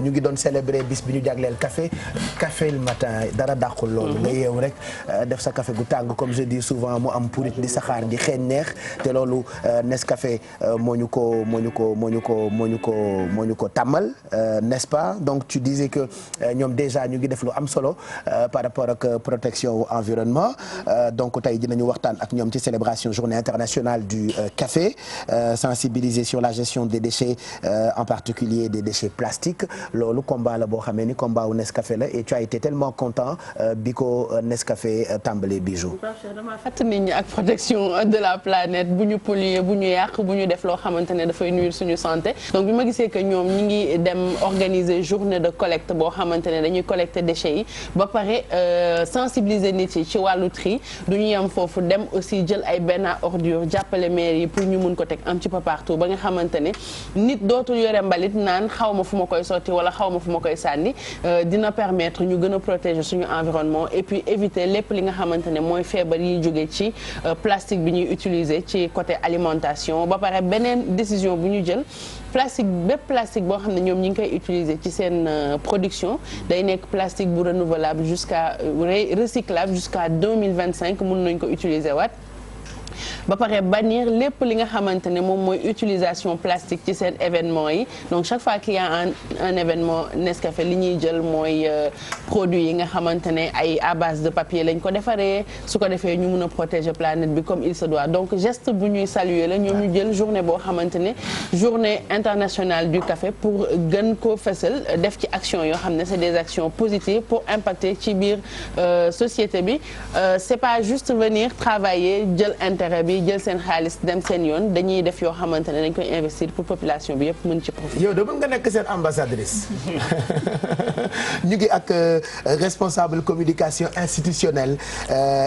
ñu ngi doon célébrer bis bi ñu jagleel café le matin dara dàqul loolu. nga yeewu rek def sa café gu tàng comme je dis souvent mu am purit di saxaar di xeeñ neex te loolu Nescafé moo ñu ko tàmmal n'est-ce pas donc tu disais que ñoom déjà ñu ngi def lu am solo par rapport ak protection environnement donc tey dinañu waxtaan ak ñoom ci célébration journée internationale du café sensibiliser sur la gestion des déchets en particulier des déchets plastiques loolu combat la boo xamee ni combat wu Nescafé la et tu as été tellement content bi ko Nescafé tàmbalee Bijou. dama fàttali nit ñi ak protection de la planète bu ñu polluer bu ñu yàq bu ñu def loo xamante ne dafay nuire suñu santé donc bi ma gisee que ñoom ñi ngi dem organiser journée de collecte boo xamante ne dañuy collecter déchets yi ba pare sensibiliser nit yi ci wàllu tri du ñu yem foofu dem aussi jël ay benn ordure jàppale maire yi pour ñu mun ko teg un petit peu partout ba nga xamante ne nit dootul yore mbalit naan xaw ma fu ma koy sotti wala xaw ma fu ma koy sànni dina permettre ñu gën a protéger suñu environnement et puis éviter lépp li nga xamante ne mooy feebar yi jóge ci plastique bi ñuy utiliser ci côté alimentation ba pare beneen décision bu ñu jël bépp plastique boo xam ne ñoom ñi ngi koy utiliser ci seen production day nekk plastique bu renouvelable recyclable jusqu'à 2025 mun nañ ko utiliser waat ba pare bannir lépp li nga xamante ne moom mooy utilisation plastique ci seen événement yi donc chaque fois qu'il y a un événement Nescafé li ñuy jël mooy produit yi nga xamante ne ay à base de papier lañ ko defaree su ko defee ñu mun a protéger planète bi comme il se doit donc geste bu ñuy saluer la ñoom ñu jël journée boo xamante ne journée internationale du café pour gën ko fësal def ci action yoo xam ne c'est des actions positives pour impacter ci biir société bi c'est pas juste venir travailler jël intérêt bi jël seen xaalis dem seen yoon dañuy def yoo xamante ne dañ koy investir pour population bi yëpp mën ci profiter. yow de mën nga nekk seen ambassadrice ñu ngi ak responsable communication institutionnelle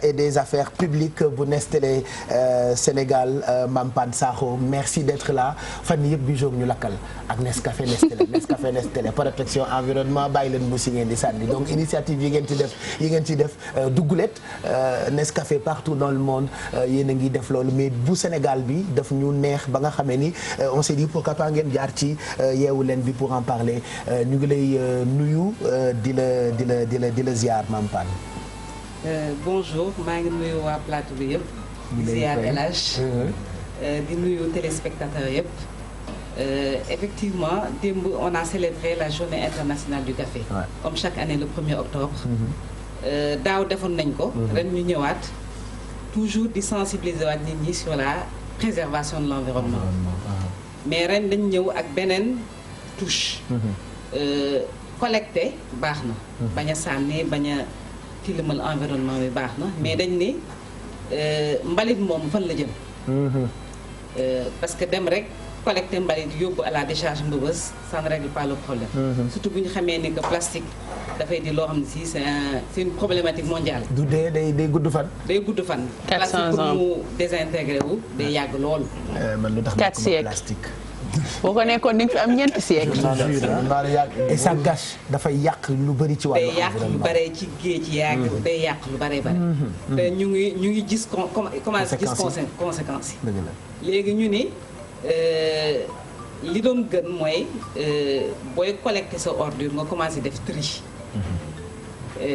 et des affaires publiques bu Nestlé Sénégal Mampane Sakho merci d'être là fan yëpp bi joog ñu lakkal ak Nescafé Nestlé protection environnement bàyyi leen mu si ngeen di sànni donc initiative yi ngeen ci def duggulet Nescafé partout dans le monde yéen a ngi def loolu mais bu Sénégal bi daf ñu neex ba nga xamee ni on s'est dit pourquoi pas ngeen jaar ci yeewu leen bi pour en parler ñu ngi lay nuyu di la ziar Mampane. Bonjour maa ngi nuyu waa plateau bi yëpp. ziar El Hadj di nuyu téléspectateurs yëpp. Effectivement démb on a célébré la journée internationale du café. Ouais. Comme chaque année le 1er octobre. Daaw defoon nañ ko. ren ñu ñëwaat. toujours di sensibiliser waat nit ñi sur la préservation de l'environnement mais ren dañ ñëw ak beneen touche collecter baax na bañ a sànni bañ a tilimal environnement bi baax na mais dañ ne mbalit moom fan la jëm parce que dem rek collecter mbalit yóbbu à la décharge Mbeubeuss ça ne règle pas le problème surtout bu ñu xamee ni que plastique dafay di loo xam ne si c'est une problématique mondiale. du dee day gudd fan. day gudd fan. 400 ans plastique pour mu désintégré wu day yàgg loolu. man lu tax 4 siècles plastique. boo ko nekkoon di nga fi am ñeenti siècle. et ça gâche dafay yàq lu bëri ci wàllu. day yàq lu bare ci géej yàgg. day yàq lu bare. te ñu ngi gis commencé gis conséquences yi. léegi ñu ni li doon gën mooy booy collecter sa ordure nga commencé def tri.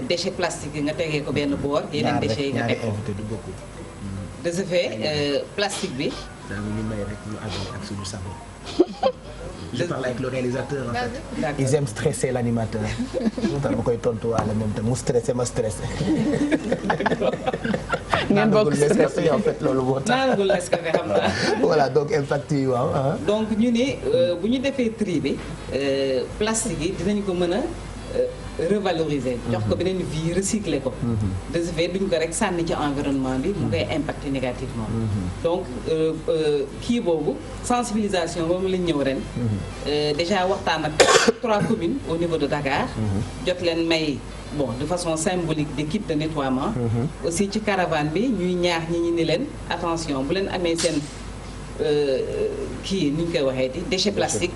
déchets plastiques yi nga tegee ko benn boor yeneen déchets yi nga teg ko de ce fait plastique bi. daa ngi ñu may rek ñu àggale ak suñu sago. je parle avec le réalisateur en fait. ils aiment stresser l'animateur. moo tax ma koy tontuwaale moom tam mu stressé ma stressé. ngeen bokk Nescafé en fait loolu moo tax. naanagul Nescafé xam naa. voilà donc impact yi waaw. donc ñu ni bu ñu defee tri bi plastique yi dinañ ko mën a revaloriser. jox ko beneen vie recycler ko. de ce fait duñ ko rek sànni ci environnement bi mu koy impacter négativement. donc kii boobu sensibilisation boobu lañ ñëw ren. déjà waxtaan ak 3 communes au niveau de Dakar. jot leen may. bon de façon symbolique des kits de nettoiement. aussi ci caravane bi ñuy ñaax ñi ni leen attention bu leen amee seen kii ni ñu koy waxee di déchet plastique.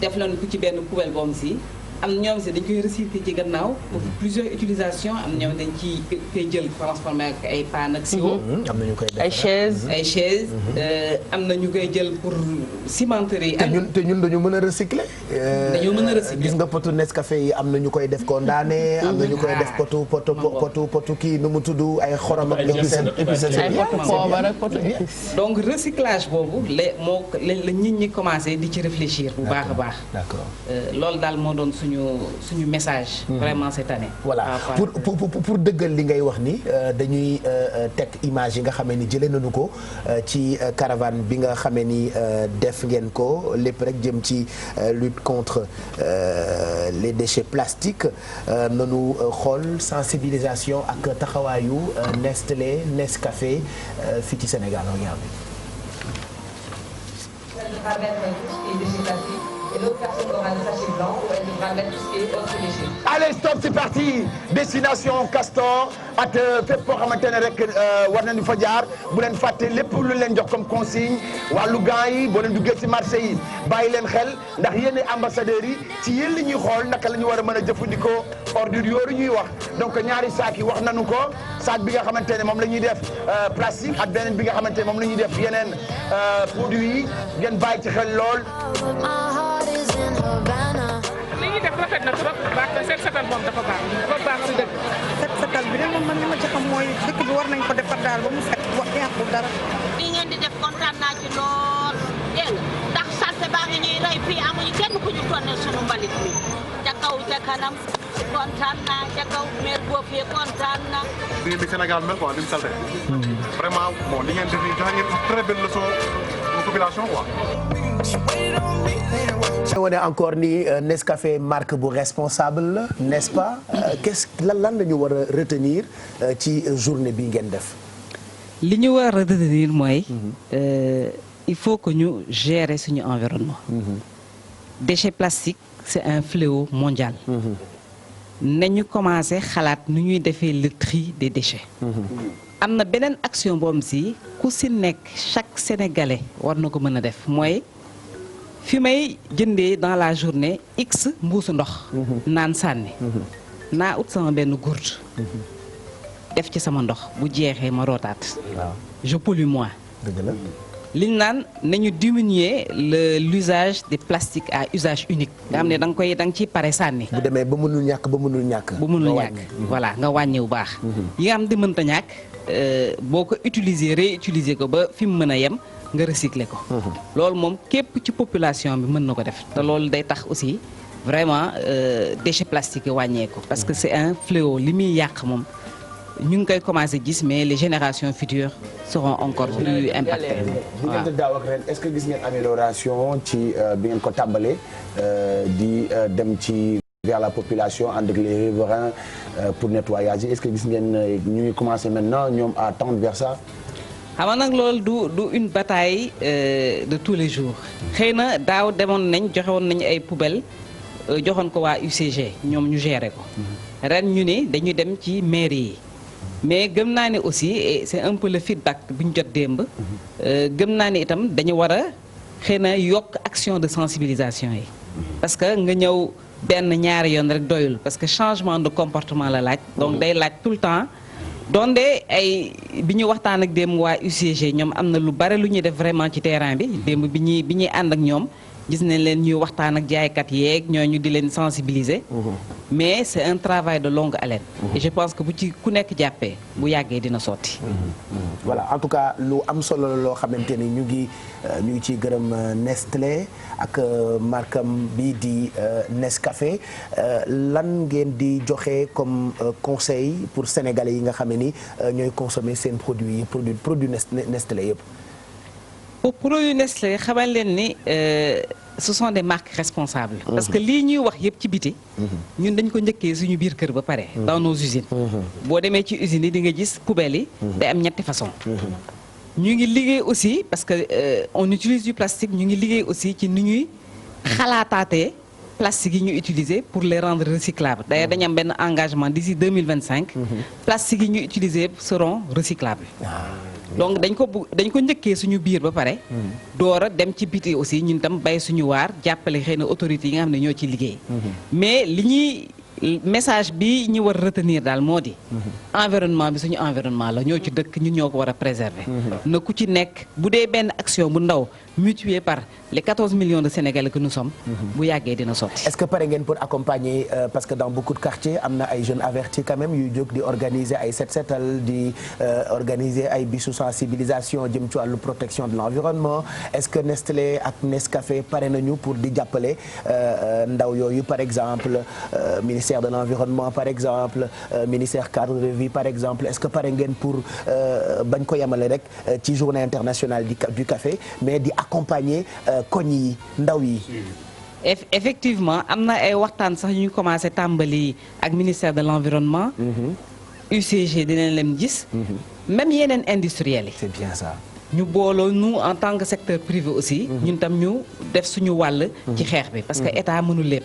def leen ko ci benn poubelle boobu si am na ñoom si dañ koy recycler ci gannaaw pour plusieurs utilisations am na ñoom dañ ci koy jël transformer ak ay paan ak siwo. am na ñu koy def ay chaises. am na ñu koy jël pour cimenterie. te ñun dañu mën a recycler. dañoo mën a recycler gis nga potu Nescafé yi am na ñu koy def condamné. am na ñu koy def potu kii nu mu tudd ay xorom ak ñoom seen. ay potu poobar ak potu donc recyclage boobu la nit ñi commencé di ci réfléchir bu baax a baax. d'accord loolu daal moo doon suñu message. vraiment cette année. voilà pour dëggal li ngay wax ni dañuy teg image yi nga xamee ni jëlee nañu ko ci caravane bi nga xamee ni def ngeen ko lépp rek jëm ci lutte contre les déchets plastiques nanu xool sensibilisation ak taxawaayu Nestlé Nescafé fii ci Sénégal regardez. Et l'autre personne aura le sachet blanc où elle devra mettre tout ce qui est autre déchet. Allez stop c'est parti destination Castor ak fépp koo xamante ne rek war nañu fa jaar bu leen fàtte lépp lu leen jox comme consigne wàllu gants yi boo leen duggee ci marché yi bàyyi leen xel ndax yéen ambassadeurs yi ci yéen li ñuy xool naka la ñu war a mën a jëfandikoo ordures yooyu ñuy wax donc ñaari saak yi wax nañu ko saak bi nga xamante ne moom la ñuy def plastique ak beneen bi nga xamante ne moom la ñuy def yeneen produits yi ngeen bàyyi ci xel lool. li ñuy def rafet na trop baax na set setal moom dafa baax si dëkk. set setal bi de moom man li ma ci xam mooy dëkk bi war nañ ko defar daal ba mu set wax yàqu dara. li ngeen di def kontaan naa ci lool dégg nga ndax salte baa ngi ñuy rey fii amuñu kenn ku ñu tonne sunu mbalit mi ca kaw ca kanam kontaan naa ca kaw maire boo fee kontaan na. li Sénégal mel quoi li mu salte vraiment bon li ngeen def nii joxe ngeen très belle leçon aux populations quoi. wane encore ni Nescafé marque bu responsable la n'est-ce pas lan la ñu war a retenir ci journée bi ngeen def. li ñu war a retenir mooy. il faut que ñu gérer suñu environnement. déchets plastiques c'est un fléau mondial. nañu commencé xalaat nu ñuy defee le tri des déchets. am na beneen action boobu si ku si nekk chaque sénégalais war na ko mën a def mooy. fi may jëndee dans la journée x mbuusu ndox. naan sànni. naa ut sama benn gourde. def ci sama ndox bu jeexee ma rootaat. je pollue moins. dëgg la. liñ naan nañu diminuer l'usage des plastiques à usage unique. nga xam ne da nga ciy pare sànni. bu demee ba mënul ñàkk. bu mënul ñàkk voilà nga wàññi bu baax. yi nga xam ne mënta ñàkk boo ko utiliser réutiliser ko ba fi mu mën a yem. nga recycler ko. loolu moom képp ci population bi mën na ko def te loolu day tax aussi vraiment déchets plastiques yi wàññeeku. parce que c'est un fléau li muy yàq moom ñu ngi koy commencer gis mais les générations futures seront encore plus impactées. diggante daaw ak ren est-ce que gis ngeen amélioration ci bi ngeen ko tàmbalee di dem ci vers la population ànd ak les riverains pour nettoyage est-ce que gis ngeen ñu ngi commencer maintenant ñoom à tendre vers ça. xam nga nag loolu du une bataille de tous les jours xëy na daaw demoon nañ joxe woon nañu ay poubelles joxoon ko waa UCG ñoom ñu gérer ko ren ñu ne dañu dem ci mairie yi mais gëm naa ne aussi et c'est un peu le feedback bu ñu jot démb gëm naa ne itam dañu war a xëy na yokk action de sensibilisation yi parce que nga ñëw benn ñaari yoon rek doyul parce que changement de comportement la laaj donc day laaj tout le temps donte ay bi ñu waxtaan ak démb waa UCG ñoom am na lu bare lu ñuy def vraiment ci terrain bi démb bi ñuy ànd ak ñoom gis nañ leen ñuy waxtaan ak jaaykat yeeg ñooñu di leen sensibiliser. mais c'est un travail de longue haleine. et je pense que bu ci ku nekk jàppee bu yàggee dina sotti. voilà en tout cas lu am solo loo xamante ni ñu ngi ciy gërëm Nestlé ak markam bi di Nescafé lan ngeen di joxe comme conseil pour sénégalais yi nga xam ne ni ñooy consommer seen produit Nestlé yëpp. pour produit Nestlé xamal leen ni ce sont des marques responsables. parce que lii ñuy wax yëpp ci biti. ñun dañ ko njëkkee suñu biir kër ba pare. dans nos usines. boo demee ci usines yi di nga gis poubelles yi. day am ñetti façon ñu ngi liggéey aussi parce que on utilise du plastique ñu ngi liggéey aussi ci ni ñuy xalaataatee plastique yi ñu utiliser pour les rendre recyclables d'ailleurs dañu am benn engagement d'ici 2025. plastique yi ñu utiliser seront recyclables. donc dañ ko njëkkee suñu biir ba pare door a dem ci biti aussi ñun tam bay suñu waar jàppale xëy na autorités yi nga xam ne ñoo ci liggéey mais li ñuy message bi ñu war a retenir daal moo di environnement bi suñu environnement la ñoo ci dëkk ñun ñoo ko war a préserver na ku ci nekk bu dee benn action bu ndaw mutuée par les 14 millions de Sénégalais que nous sommes bu yàggee dina sotti. Est-ce que pare ngeen pour accompagner parce que dans beaucoup de quartiers am na ay jeunes avertis quand même yuy jóg di organiser ay set setal di organiser ay bisu sensibilisation jëm ci wàllu protection de l'environnement est-ce que Nestlé ak Nescafé pare nañu pour di jàppale ndaw yooyu par exemple ministère de l'environnement par exemple ministère cadre de vie par exemple est-ce que pare ngeen pour bañ ko yemale rek ci journée internationale du café mais di accompagner koñ yi ndaw yi. Effectivement am na ay waxtaan sax ñu commencé tàmbali ak ministère de l'environnement. UCG dinañ leen gis. même yeneen industriels yi. C'est bien ça. ñu booloo nous en tant que secteur privé aussi. ñun tam ñu def suñu wàll. ci xeex bi parce que état mënul lépp.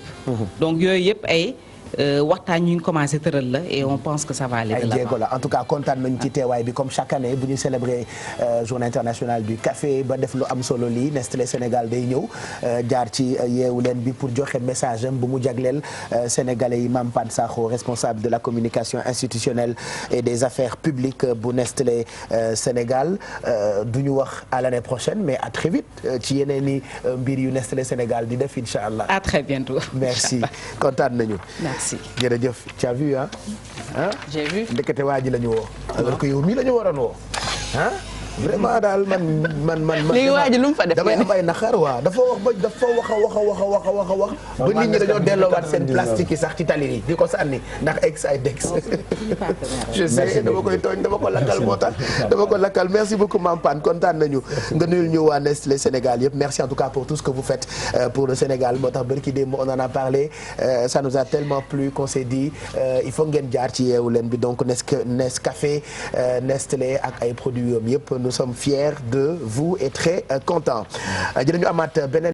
donc yooyu yëpp ay. waxtaan ñu ngi commencé tëral la et on pense que ça va aller de l'avant. ay jéego la en tout cas kontaan nañu ci teewaay bi comme chaque année bu ñu célébrer journée internationale du café ba def lu am solo lii Nestlé Sénégal day ñëw jaar ci yeewu leen bi pour joxe message am bu mu jagleel sénégalais yi Mame Pane Sakho responsable de la communication institutionnelle et des affaires publiques bu Nestlé Sénégal du ñu wax à l'année prochaine mais à très vite ci yeneen i mbir yu Nestlé Sénégal di def incha allah. à très bientôt. merci kontaan nañu. jërëjëf tu as vu ah. j'ai vu ndekete waa ji la ñu woo. alors que yow mii la ñu waroon woo ah. vraiment daal man. léegi waa ji lu mu fa def damay am ay naxar waa dafa wax ba dafa wax ba nit ñi dañoo delloowaat seen plastique yi sax ci tali yi di ko sànni ndax ex ay dex. je sais dama koy tooñ dama ko lakkal moo tax dama ko lakkal merci beaucoup Mame Pane kontaan nañu nga nuyul ñu waa Nestlé Sénégal yëpp merci en tout cas pour tout ce que vous faites pour le Sénégal moo tax barki démb on en a parlé ça nous a tellement plu qu'on s'est dit il faut ngeen jaar ci yeewu leen bi donc Nescafé Nestlé ak ay produits yom yëpp nous sommes fiers de vous et très contents dinañu amaat beneen